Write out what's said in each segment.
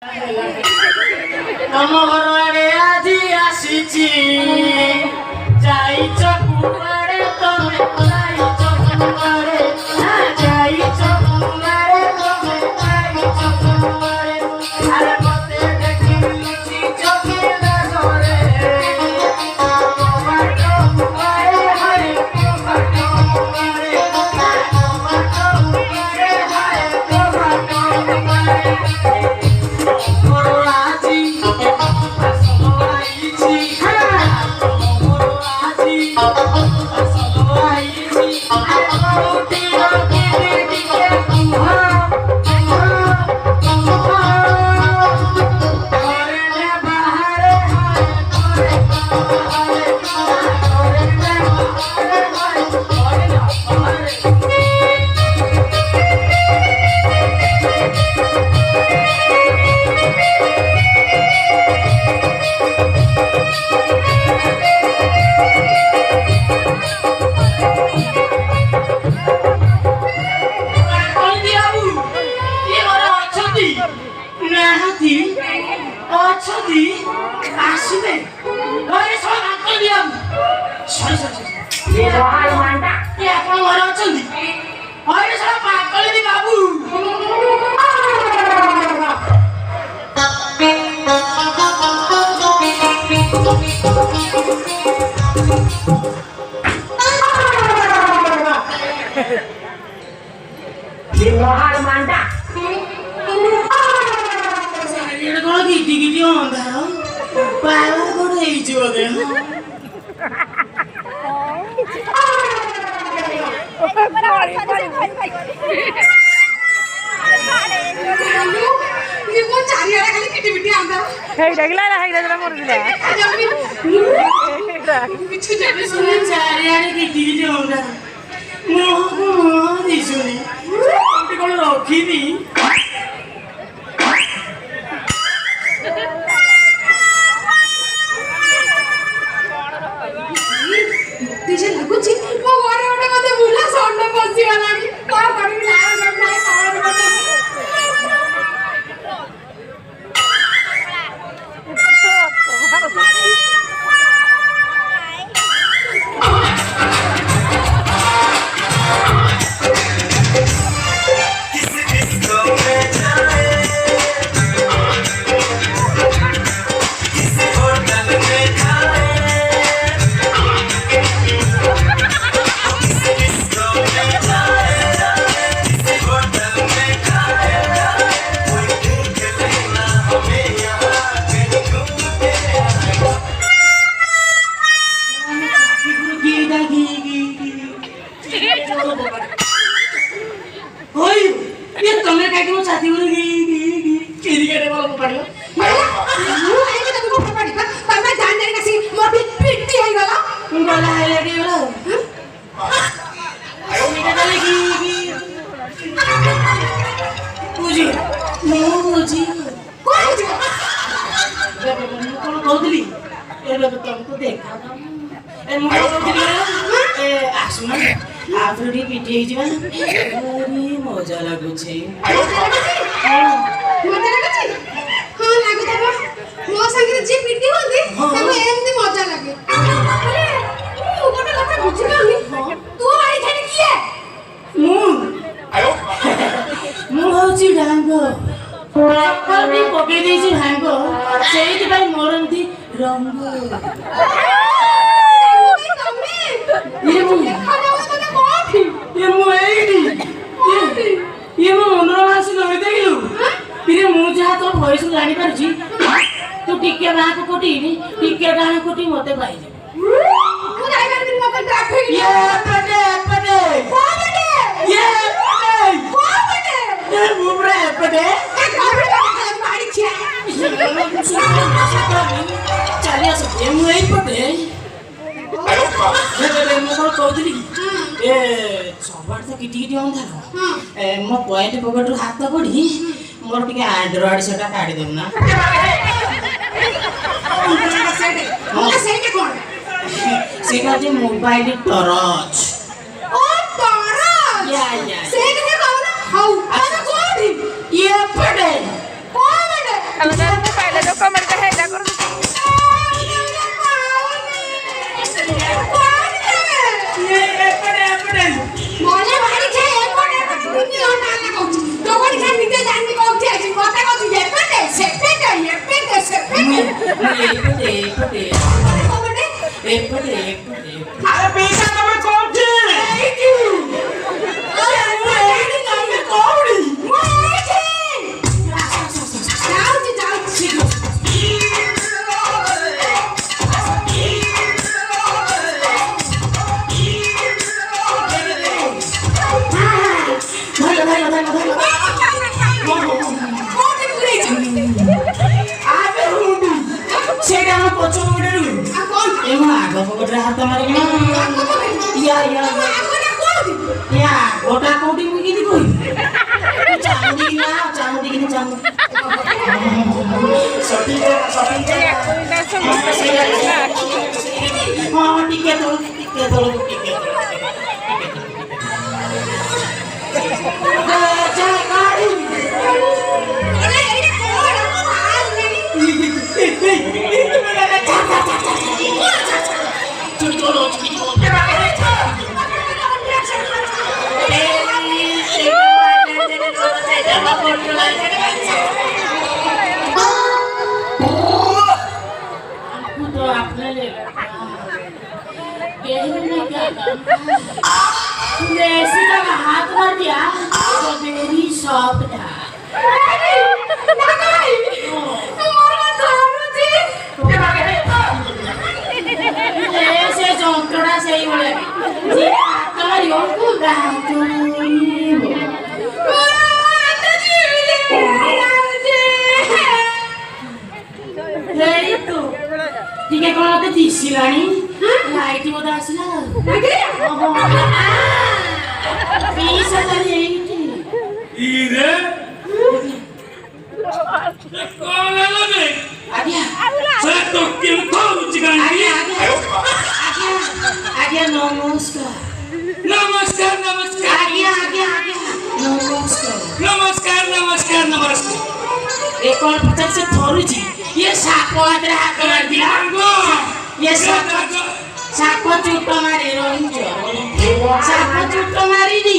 ତମ ଘର ଆଡେ ଆଜି ଆସିଛି ଯାଇଛ କୁଆଡେ ତମେ ଯାଇଛ କୁଆଡେ ଯାଇଛ କୁଆଡେ ତମେ ଯାଇଛ କୁଆଡେ ଆରେ ମତେ ଦେଖି ଲୁଚି ଚୋଖେଲା ଘରେ ବାଟ କୁଆଡେ ହରେ ବାଟ କୁଆଡେ ବାଟ କୁଆଡେ ହରେ ବାଟ କୁଆଡେ मजा लगुच मरती रंग तू टिके बाक कोटी टिके डाण कोटी मते पाई मु जाई कर मते ट्रैफिक ये पटे पटे को पटे ये पटे को पटे ये बुबरे पटे ए गाड़ी छे चलिया से मु एई पटे ये मु को कहतली ए सबार तो किटी किटी अंधार ए मो पॉइंट पकड़ हाथ पड़ी मोर टिके एंड्रॉइड सेटा काढी देम ना सेटा जे मोबाइल टॉर्च ओ टॉर्च या से के कहू हाउ अरे कोठी ये पड़े को सावधान ମୁଁ ପାଇଲେ ଯୋଉ କମେଣ୍ଟ ଟା ହେଇଟା କରୁ মনে বাড়ি খেয়ে এপটে তুমি ওটা না কইছি তখন খান নিতে জানি কইছি আছি কথা কইছি এপটে সেপটে এপটে আরে পয়সা তুমি কোঠি এইটি আরে এইটি তুমি কোঠি যাচ্ছি সেটা আমার পছন্দ করে এবং আগে পকেটে হাত মারি না ইয়া গোটা কোটি মুই কি কই চামড়ি না চামড়ি সঠিক হ্যাঁ টিকে তো ऐसी जगह हाथ मार दिया तो मेरी शॉप था ऐसे चौंकड़ा सही बोले जी हाथ मारियो ଟିକେ କଣ ମତେ ଦିଶିଲାଣି ଲାଇଟ୍ ବୋଧେ ଆସିଲା ପିଇସା ତାରି ଏଇଠି ଇରେ କଣ ହେଲା ବେ ଆଜ୍ଞା ସେ ତ କେଉ କହୁଛି କାହିଁକି ଆଜ୍ଞା ନମସ୍କାର ଆଜ୍ଞା ନମସ୍କାର ଏ କଣ ପଚାର ସେ ଥରୁଛି ये साप हातरे हात मार दिया ये साप चुट मारे रही साप चुट मारी दी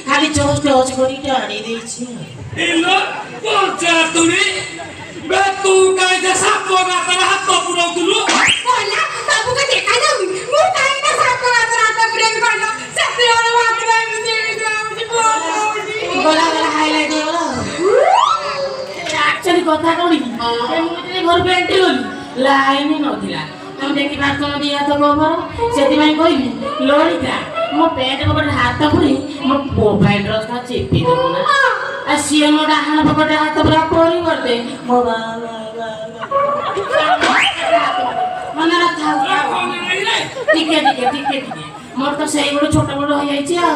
खाली चोच टोच करी टाड़ी देछि इलो पचा तुनी बे तू काई जे साप हातरे हात पुराउतलु बोला बाबू को देखा जाऊ मु काई ना साप हातरे हात पुरेन करलो सते वाला हातरे बोला हाईलाइट होला एक्चुअली कथा कोनी मुझे घर पे एंट्री होली लाइन नथिला तुम देखि पार्थ नदी हाथ गोबर सेति में कहली ललिता मो पेट पकड़ हाथ पुरी मो मोबाइल रस का चेपी दो ना आ सिए मो डाहण पकड़ हाथ पूरा पोरी कर दे मो मन रखा ठीक है मोर तो सही बड़ छोट बड़ हो जाई छी आ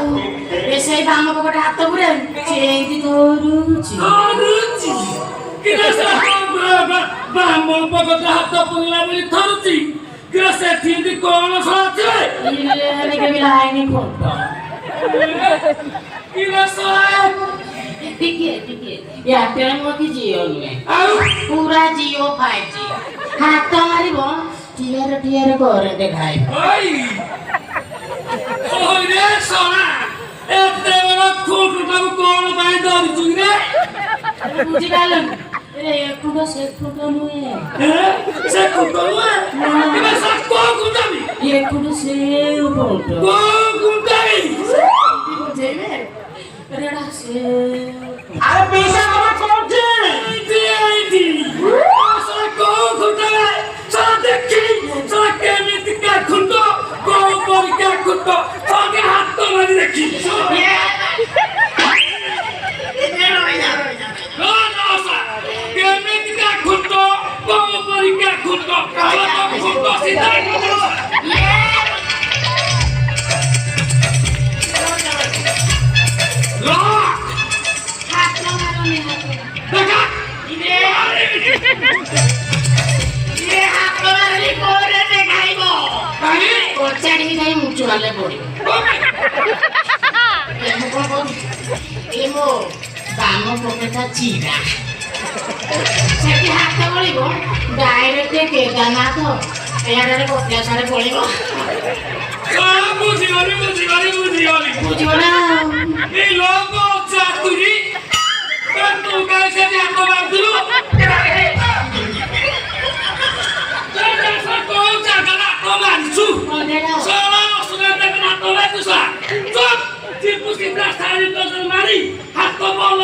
ए सही बाम पकड़ हाथ पुरे सेति धरुची किरसा बामो पगत हात पुला बोली थरुची किरसा थिंदी कोन सचे इले के लाइन कोन किरसा टिके एयरटेल मो की जियो में आउ पूरा जियो 5G हाथ मारिबो टियर करे देखाई ओई ओई रे सोना एते बड़ा खोट बाबू कोन बाई दरुची रे बुझी गालन रे कुडो से कुडो नुए से कुडो नुए इबे सब को कुटाबी ये कुडो से कुडो को कुटाबी बुझेबे रेडा से अरे पैसा कमा कोठे आईडी सब को कुटाबे सब देखी सब केमिति का खुंडो को पर का खुंडो सब हाथ तो मारी देखी Kamu pokoknya cina. Saya ପଡିବ ଡାଇରେକ୍ଟ କେଦାରନାଥ ଏଆଡ଼େ କପିଳାସରେ ପଡିବ ବୁଝିବ ନା এই লোক চাতুরি তু কাছে হাত মারদিলু কোন জায়গা হাত মারছু সলা অসুবিধা দেখে হাত মারছু চুপ চিপু চিন্তা সারি তো মারি হাত বল